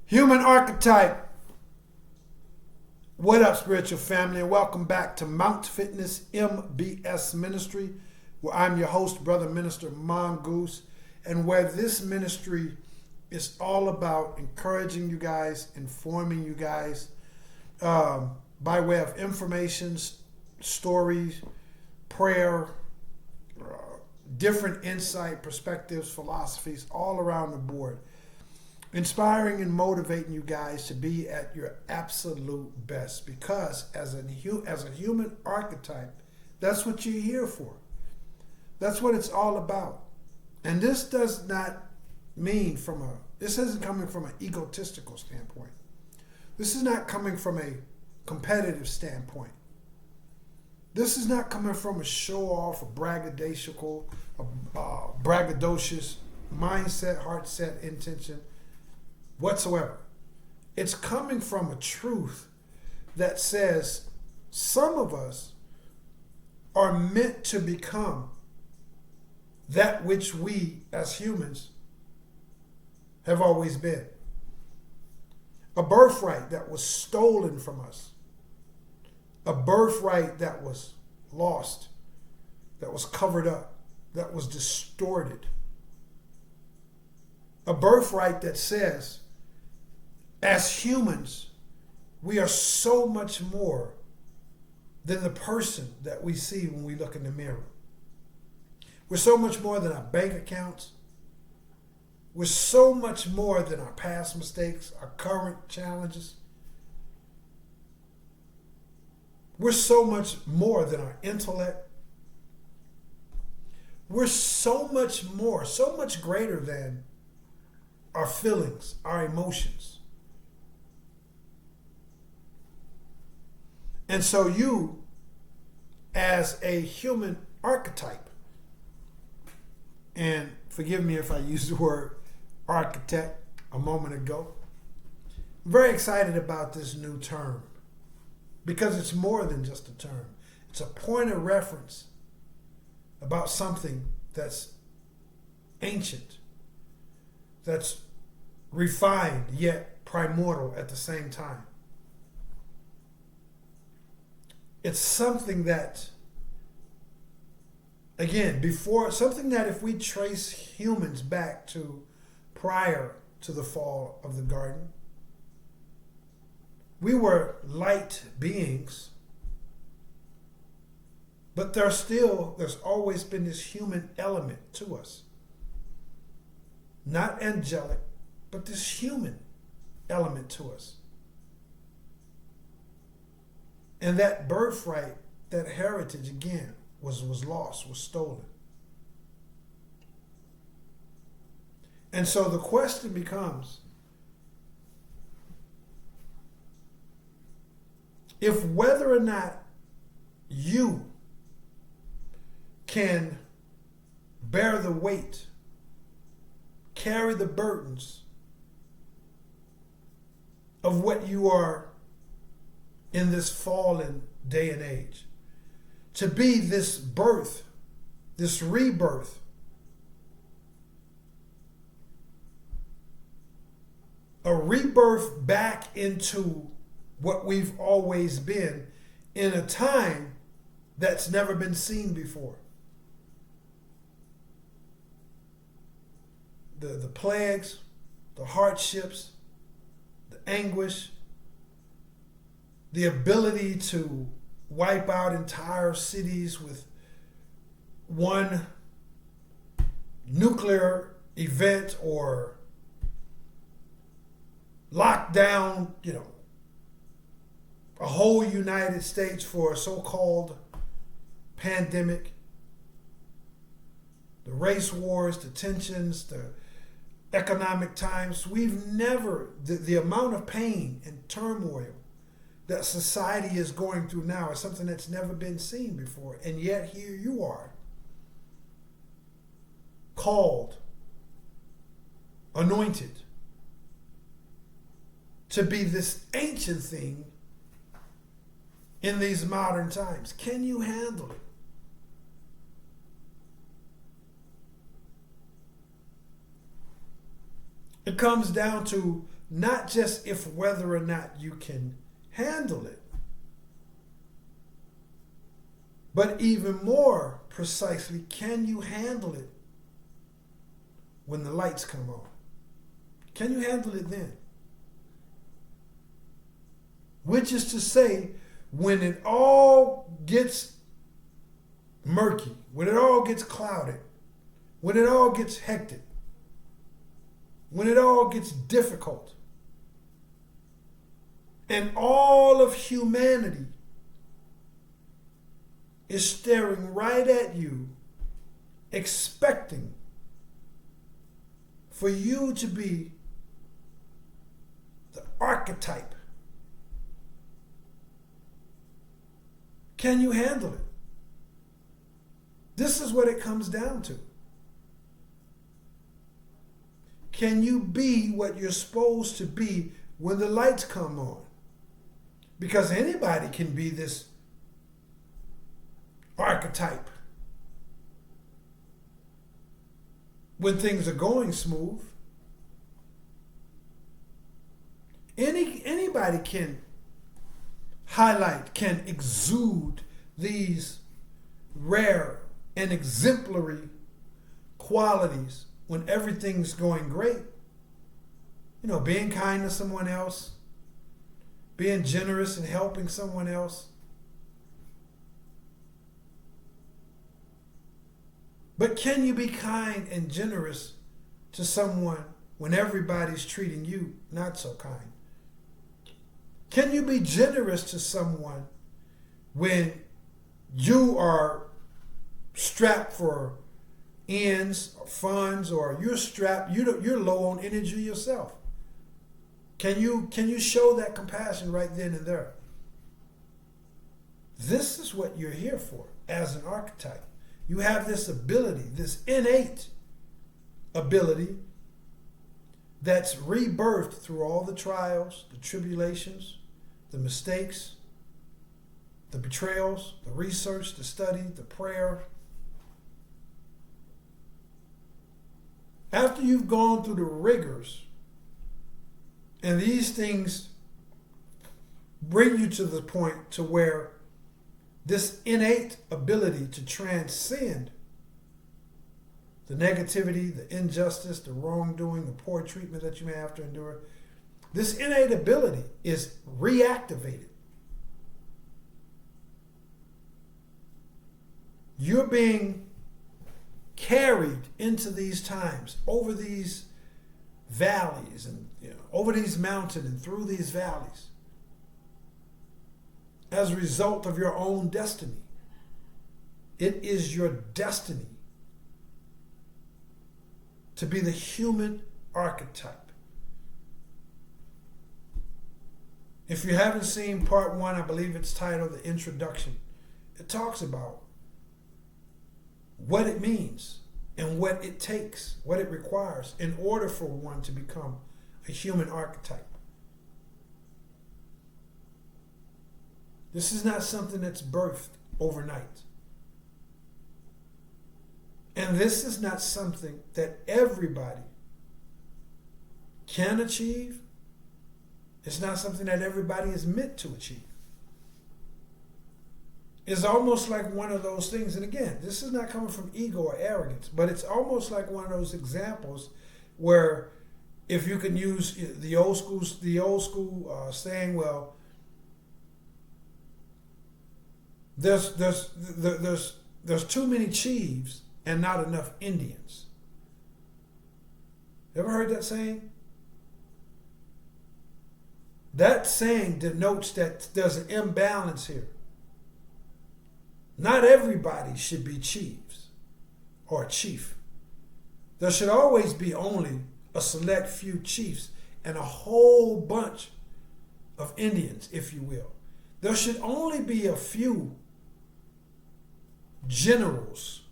Human archetype. What up, spiritual family, and welcome back to Mount Fitness MBS Ministry, where I'm your host, Brother Minister Mongoose, and where this ministry is all about encouraging you guys, informing you guys by way of information, stories, prayer, different insight, perspectives, philosophies, all around the board. Inspiring and motivating you guys to be at your absolute best, because as a human archetype, that's what you're here for. That's what it's all about. And this does not mean this isn't coming from an egotistical standpoint. This is not coming from a competitive standpoint. This is not coming from a show-off, a braggadocious mindset, heart set, intention whatsoever. It's coming from a truth that says some of us are meant to become that which we as humans have always been. A birthright that was stolen from us. A birthright that was lost, that was covered up, that was distorted. A birthright that says, as humans, we are so much more than the person that we see when we look in the mirror. We're so much more than our bank accounts. We're so much more than our past mistakes, our current challenges. We're so much more than our intellect. We're so much more, so much greater than our feelings, our emotions. And so you, as a human archetype, and forgive me if I used the word architect a moment ago, I'm very excited about this new term, because it's more than just a term. It's a point of reference about something that's ancient, that's refined yet primordial at the same time. It's something that, again, something that if we trace humans back to prior to the fall of the garden, we were light beings, but there's always been this human element to us. Not angelic, but this human element to us. And that birthright, that heritage, again, was lost, was stolen. And so the question becomes, if whether or not you can bear the weight, carry the burdens of what you are in this fallen day and age, to be this birth, this rebirth, a rebirth back into what we've always been in a time that's never been seen before. The plagues, the hardships, the anguish, the ability to wipe out entire cities with one nuclear event, or lock down, a whole United States for a so-called pandemic. The race wars, the tensions, the economic times. The amount of pain and turmoil that society is going through now is something that's never been seen before. And yet here you are, called, anointed, to be this ancient thing in these modern times. Can you handle it? It comes down to not just if whether or not you can handle it, but even more precisely, can you handle it when the lights come on? Can you handle it then? Which is to say, when it all gets murky, when it all gets clouded, when it all gets hectic, when it all gets difficult, and all of humanity is staring right at you, expecting for you to be the archetype. Can you handle it? This is what it comes down to. Can you be what you're supposed to be when the lights come on? Because anybody can be this archetype when things are going smooth. Anybody can highlight, can exude these rare and exemplary qualities when everything's going great. You know, being kind to someone else, being generous and helping someone else. But can you be kind and generous to someone when everybody's treating you not so kind? Can you be generous to someone when you are strapped for ends or funds, or you're strapped, you're low on energy yourself? Can you show that compassion right then and there? This is what you're here for as an archetype. You have this ability, this innate ability that's rebirthed through all the trials, the tribulations, the mistakes, the betrayals, the research, the study, the prayer. After you've gone through the rigors, and these things bring you to the point to where this innate ability to transcend the negativity, the injustice, the wrongdoing, the poor treatment that you may have to endure, this innate ability is reactivated. You're being carried into these times, over these valleys, and over these mountains and through these valleys, as a result of your own destiny. It is your destiny to be the human archetype. If you haven't seen part 1, I believe it's titled The Introduction. It talks about what it means and what it takes, what it requires in order for one to become a human archetype. This is not something that's birthed overnight. And this is not something that everybody can achieve. It's not something that everybody is meant to achieve. It's almost like one of those things, and again, this is not coming from ego or arrogance, but it's almost like one of those examples where, if you can use the old school saying, well, there's too many chiefs and not enough Indians. Ever heard that saying? That saying denotes that there's an imbalance here. Not everybody should be chiefs or a chief. There should always be only a select few chiefs and a whole bunch of Indians, if you will. There should only be a few generals,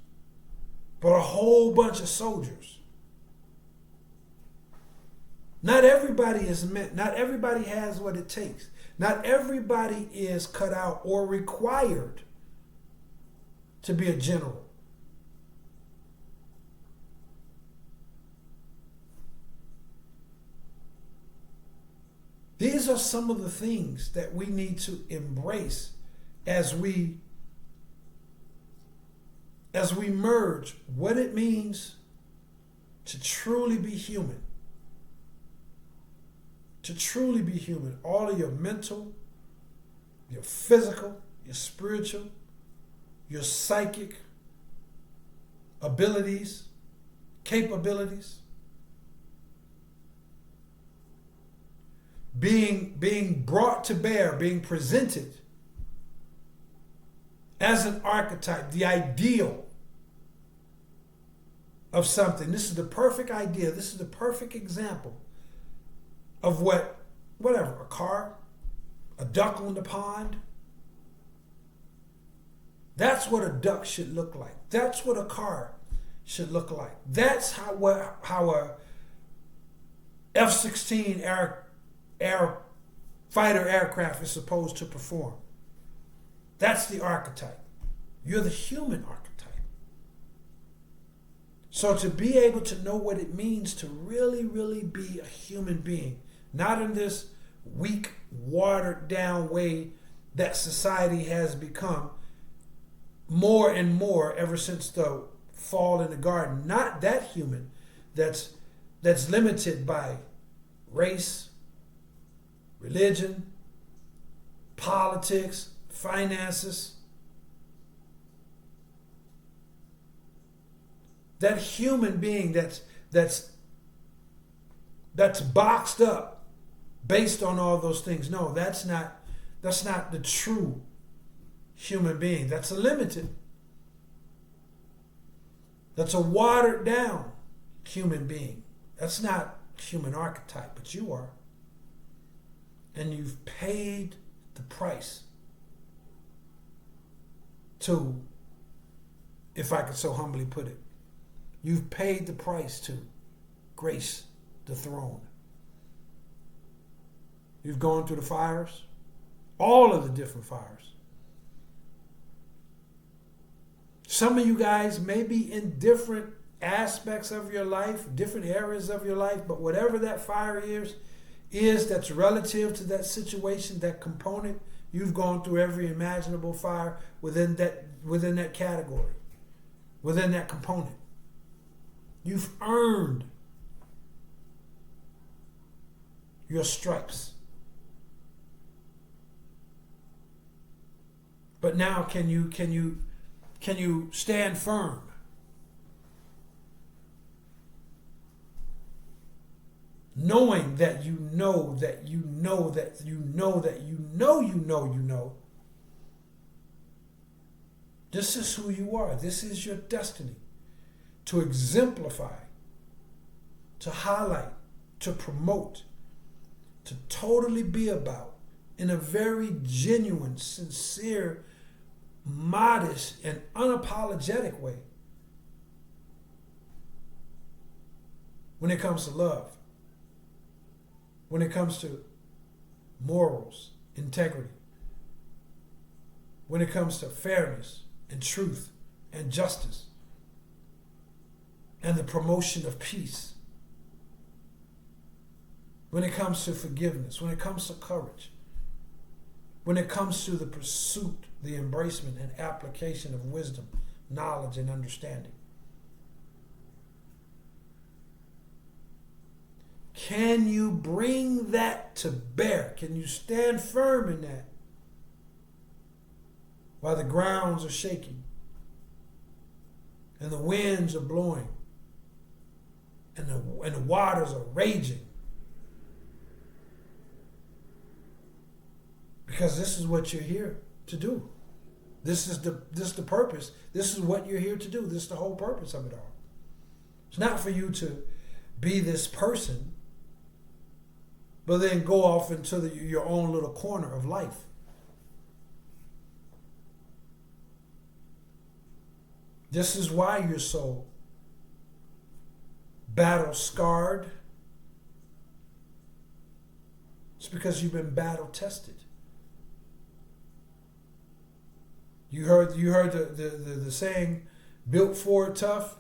but a whole bunch of soldiers. Not everybody is meant, not everybody has what it takes. Not everybody is cut out or required to be a general. these are some of the things that we need to embrace as we merge what it means to truly be human. To truly be human. All of your mental, your physical, your spiritual, your psychic abilities, capabilities, being brought to bear, being presented as an archetype, the ideal of something. This is the perfect idea. This is the perfect example of whatever, a car, a duck on the pond. That's what a duck should look like. That's what a car should look like. That's how a F-16 air fighter aircraft is supposed to perform. That's the archetype. You're the human archetype. So to be able to know what it means to really, really be a human being, not in this weak, watered down way that society has become more and more ever since the fall in the garden. Not that human that's limited by race, religion, politics, finances. That human being that's boxed up based on all those things. No, that's not the true human being. That's a limited. That's a watered down human being. That's not human archetype, but you are. And you've paid the price to, if I could so humbly put it, you've paid the price to grace the throne. You've gone through the fires, all of the different fires. Some of you guys may be in different aspects of your life, different areas of your life, but whatever that fire is that's relative to that situation, that component, you've gone through every imaginable fire within that category, within that component. You've earned your stripes. But now can you stand firm? Knowing that you know that you know that you know that you know you know you know. This is who you are. This is your destiny. To exemplify, to highlight, to promote, to totally be about in a very genuine, sincere, modest, and unapologetic way when it comes to love, when it comes to morals, integrity, when it comes to fairness and truth and justice and the promotion of peace, when it comes to forgiveness, when it comes to courage, when it comes to the pursuit, the embracement and application of wisdom, knowledge, and understanding. Can you bring that to bear? Can you stand firm in that while the grounds are shaking and the winds are blowing and the waters are raging? Because this is what you're here to do. This is the purpose. This is what you're here to do. This is the whole purpose of it all. It's not for you to be this person, but then go off into your own little corner of life. This is why you're so battle scarred. It's because you've been battle tested. You heard the saying, built for it tough.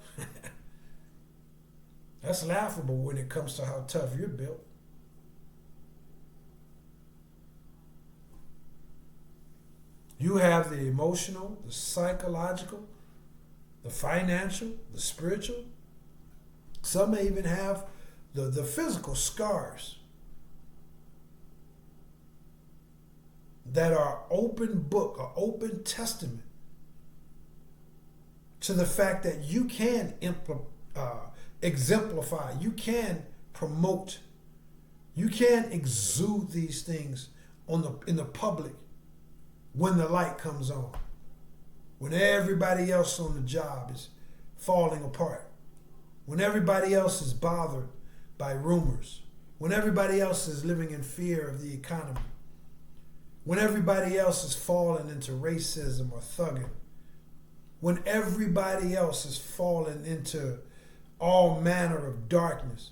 That's laughable when it comes to how tough you're built. You have the emotional, the psychological, the financial, the spiritual. Some may even have the physical scars that are open book or open testament to the fact that you can exemplify, you can promote, you can exude these things in the public when the light comes on, when everybody else on the job is falling apart, when everybody else is bothered by rumors, when everybody else is living in fear of the economy, when everybody else is falling into racism or thugging, when everybody else is falling into all manner of darkness,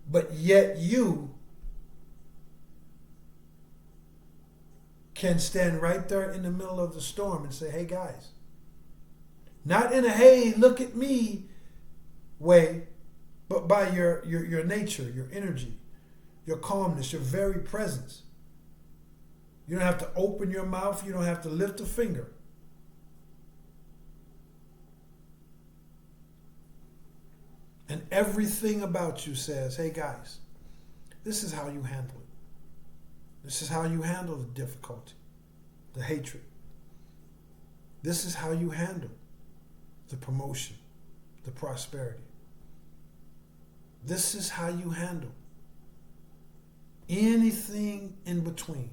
but yet you can stand right there in the middle of the storm and say, hey guys, not in a hey, look at me way, but by your nature, your energy, your calmness, your very presence. You don't have to open your mouth. You don't have to lift a finger. And everything about you says, hey guys, this is how you handle it. This is how you handle the difficulty, the hatred. This is how you handle the promotion, the prosperity. This is how you handle anything in between.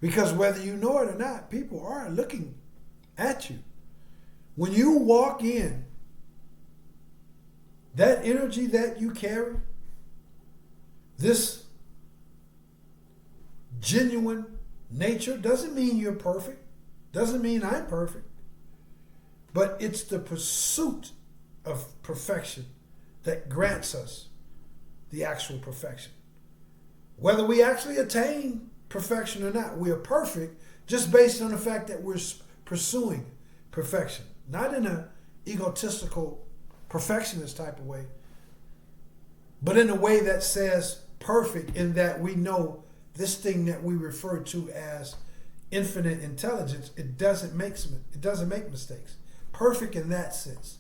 Because whether you know it or not, people are looking at you. When you walk in, that energy that you carry, this genuine nature, doesn't mean you're perfect, doesn't mean I'm perfect, but it's the pursuit of perfection that grants us the actual perfection. Whether we actually attain perfection or not, we are perfect just based on the fact that we're pursuing perfection. Not in an egotistical, perfectionist type of way, but in a way that says perfect in that we know this thing that we refer to as infinite intelligence, it doesn't make mistakes. Perfect in that sense.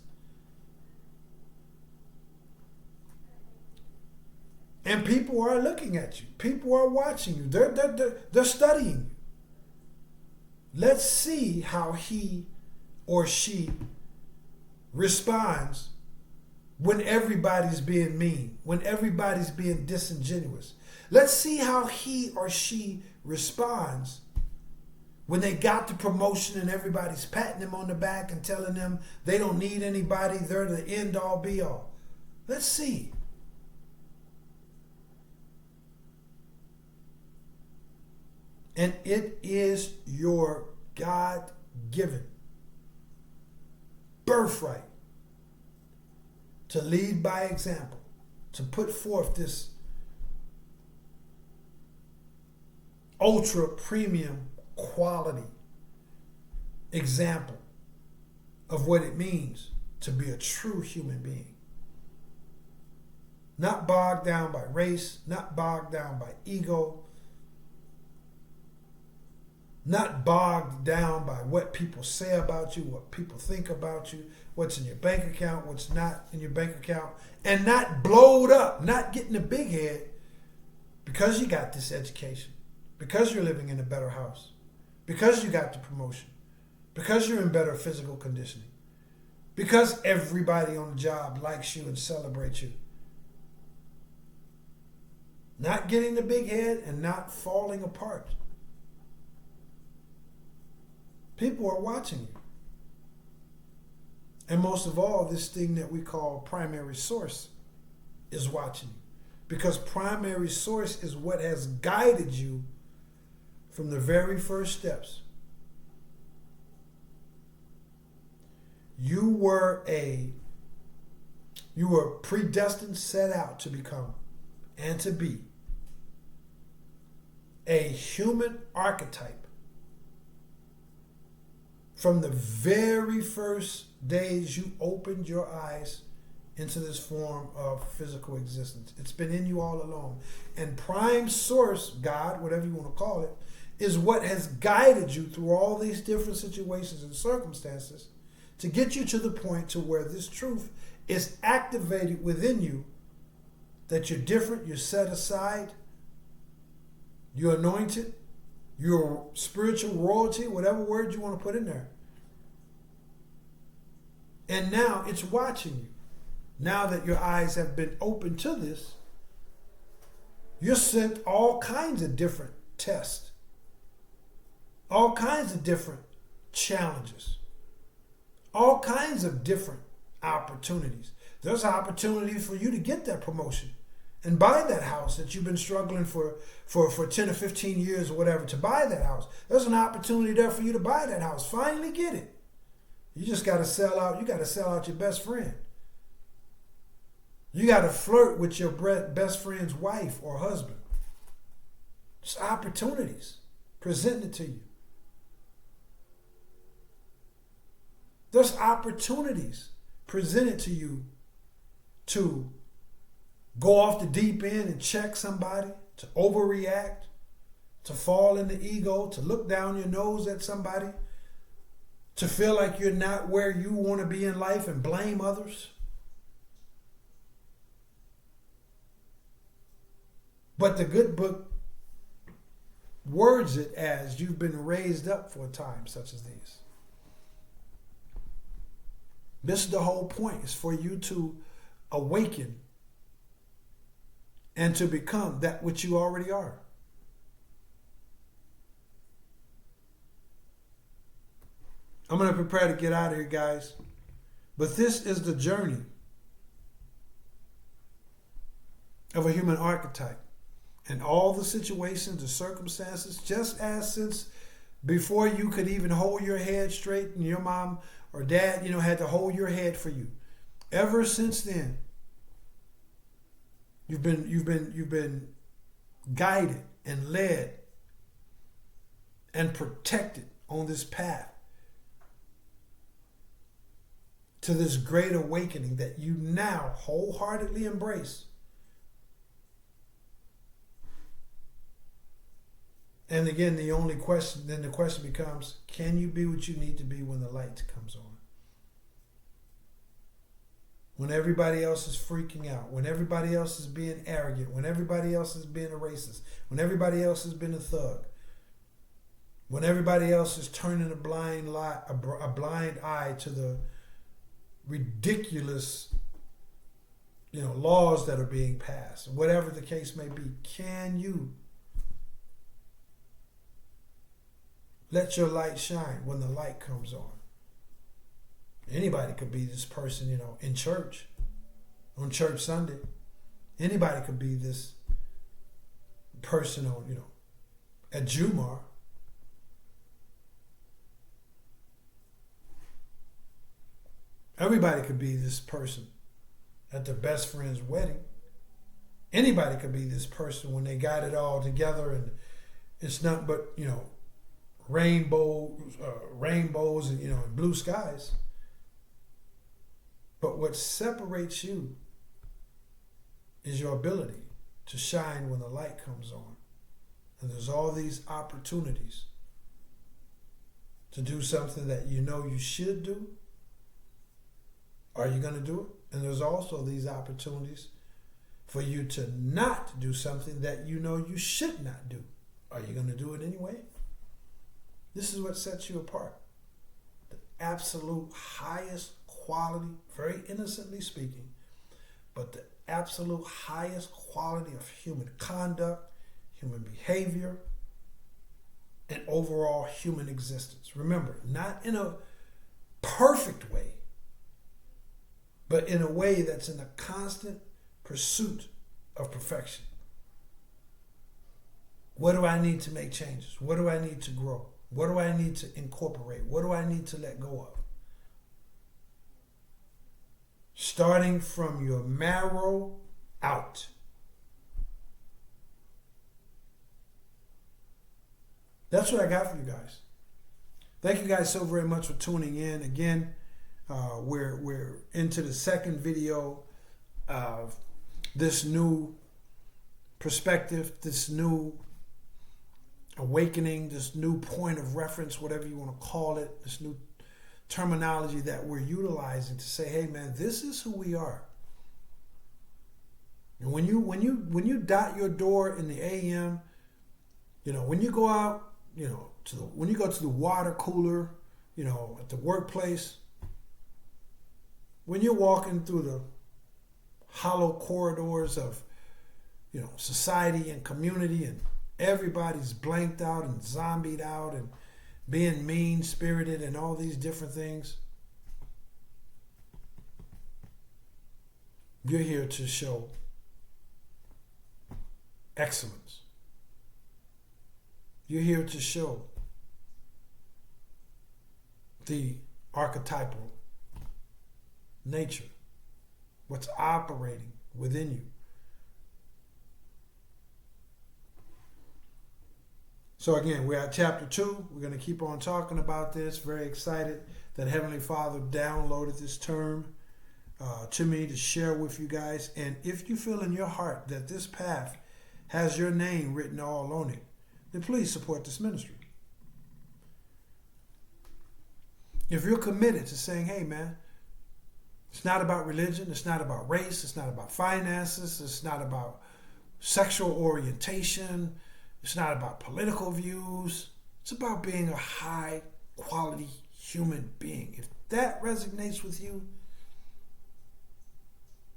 And people are looking at you. People are watching you. They're studying you. Let's see how he or she responds when everybody's being mean, when everybody's being disingenuous. Let's see how he or she responds when they got the promotion and everybody's patting them on the back and telling them they don't need anybody, they're the end all be all. Let's see. And it is your God-given birthright to lead by example, to put forth this ultra premium quality example of what it means to be a true human being. Not bogged down by race, not bogged down by ego, not bogged down by what people say about you, what people think about you, what's in your bank account, what's not in your bank account, and not blowed up, not getting a big head because you got this education, because you're living in a better house, because you got the promotion, because you're in better physical conditioning, because everybody on the job likes you and celebrates you. Not getting the big head and not falling apart. People are watching you. And most of all, this thing that we call primary source is watching you. Because primary source is what has guided you from the very first steps. You were predestined, set out to become and to be a human archetype from the very first days you opened your eyes into this form of physical existence. It's been in you all along. And prime source, God, whatever you want to call it, is what has guided you through all these different situations and circumstances to get you to the point to where this truth is activated within you, that you're different, you're set aside, you're anointed, you're spiritual royalty, whatever word you want to put in there. And now it's watching you. Now that your eyes have been open to this, you're sent all kinds of different tests, all kinds of different challenges, all kinds of different opportunities. There's opportunities for you to get that promotion and buy that house that you've been struggling for 10 or 15 years or whatever, to buy that house. There's an opportunity there for you to buy that house. Finally get it. You just got to sell out. You got to sell out your best friend. You got to flirt with your best friend's wife or husband. Just opportunities presented to you. There's opportunities presented to you to go off the deep end and check somebody, to overreact, to fall into ego, to look down your nose at somebody, to feel like you're not where you want to be in life and blame others. But the good book words it as you've been raised up for a time such as these. This is the whole point, is for you to awaken and to become that which you already are. I'm going to prepare to get out of here, guys. But this is the journey of a human archetype. And all the situations, the circumstances, just as since before you could even hold your head straight and your mom or dad, had to hold your head for you. Ever since then, you've been guided and led and protected on this path to this great awakening that you now wholeheartedly embrace. And again, the question becomes, can you be what you need to be when the light comes on? When everybody else is freaking out, when everybody else is being arrogant, when everybody else is being a racist, when everybody else has been a thug, when everybody else is turning a blind eye to the ridiculous, laws that are being passed, whatever the case may be, can you let your light shine when the light comes on? Anybody could be this person, in church, on church Sunday. Anybody could be this person on, at Jumar. Everybody could be this person at their best friend's wedding. Anybody could be this person when they got it all together and it's not but, rainbows and blue skies. But what separates you is your ability to shine when the light comes on. And there's all these opportunities to do something that you should do. Are you going to do it? And there's also these opportunities for you to not do something that you should not do. Are you going to do it anyway? This is what sets you apart. The absolute highest quality, very innocently speaking, but the absolute highest quality of human conduct, human behavior, and overall human existence. Remember, not in a perfect way, but in a way that's in a constant pursuit of perfection. What do I need to make changes? What do I need to grow? What do I need to incorporate? What do I need to let go of? Starting from your marrow out. That's what I got for you guys. Thank you guys so very much for tuning in. Again, We're into the second video of this new perspective, this new awakening, this new point of reference, whatever you want to call it, this new terminology that we're utilizing to say, hey man, this is who we are. And when you dot your door in the AM, when you go out, when you go to the water cooler, at the workplace, when you're walking through the hollow corridors of, society and community, and everybody's blanked out and zombied out and being mean-spirited and all these different things, you're here to show excellence. You're here to show the archetypal nature, what's operating within you. So again, we're at chapter 2. We're going to keep on talking about this. Very excited that Heavenly Father downloaded this term to me to share with you guys. And if you feel in your heart that this path has your name written all on it, then please support this ministry. If you're committed to saying, hey man, it's not about religion, it's not about race, it's not about finances, it's not about sexual orientation, it's not about political views, it's about being a high quality human being. If that resonates with you,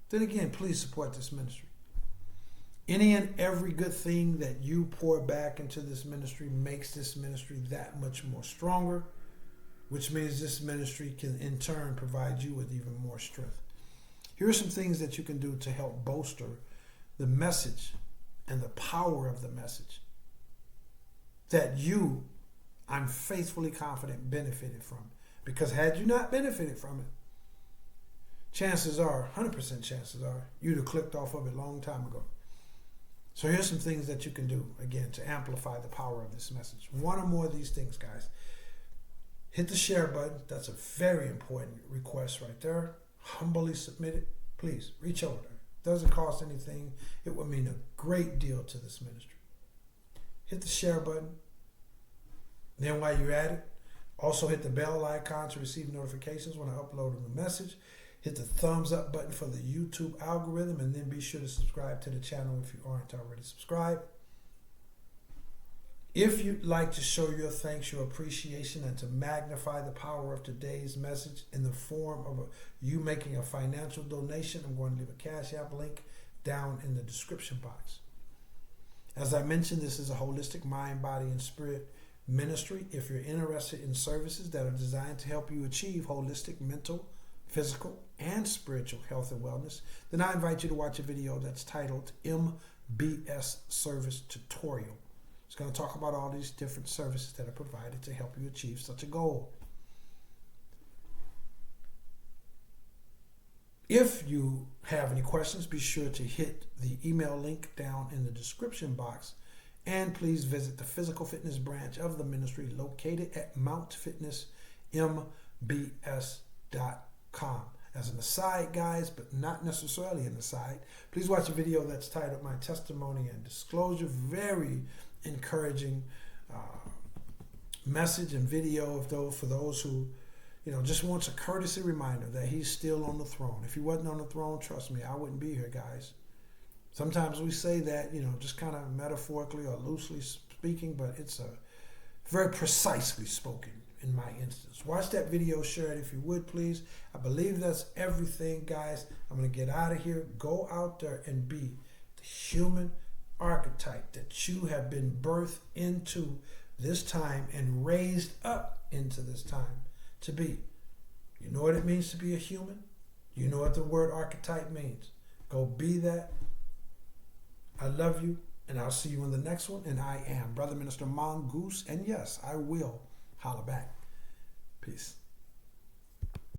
then again, please support this ministry. Any and every good thing that you pour back into this ministry makes this ministry that much more stronger, which means this ministry can in turn provide you with even more strength. Here are some things that you can do to help bolster the message and the power of the message that you, I'm faithfully confident, benefited from. Because had you not benefited from it, chances are, 100% chances are, you'd have clicked off of it a long time ago. So here's some things that you can do, again, to amplify the power of this message. One or more of these things, guys. Hit the share button. That's a very important request right there. Humbly submit it. Please, reach over there. Doesn't cost anything. It would mean a great deal to this ministry. Hit the share button. Then while you're at it, also hit the bell icon to receive notifications when I upload a new message. Hit the thumbs up button for the YouTube algorithm, and then be sure to subscribe to the channel if you aren't already subscribed. If you'd like to show your thanks, your appreciation, and to magnify the power of today's message in the form of you making a financial donation, I'm going to leave a Cash App link down in the description box. As I mentioned, this is a holistic mind, body, and spirit ministry. If you're interested in services that are designed to help you achieve holistic mental, physical, and spiritual health and wellness, then I invite you to watch a video that's titled MBS Service Tutorial. It's going to talk about all these different services that are provided to help you achieve such a goal. If you have any questions, be sure to hit the email link down in the description box. And please visit the physical fitness branch of the ministry located at mountfitnessmbs.com. As an aside, guys, but not necessarily an aside, please watch a video that's titled My Testimony and Disclosure. Very encouraging message and video for those who just wants a courtesy reminder that he's still on the throne. If he wasn't on the throne, trust me, I wouldn't be here, guys. Sometimes we say that, just kind of metaphorically or loosely speaking, but it's very precisely spoken in my instance. Watch that video, share it if you would, please. I believe that's everything, guys. I'm going to get out of here. Go out there and be the human archetype that you have been birthed into this time and raised up into this time to be. You know what it means to be a human? You know what the word archetype means. Go be that. I love you, and I'll see you in the next one. And I am Brother Minister Mongoose, and yes, I will holla back. Peace.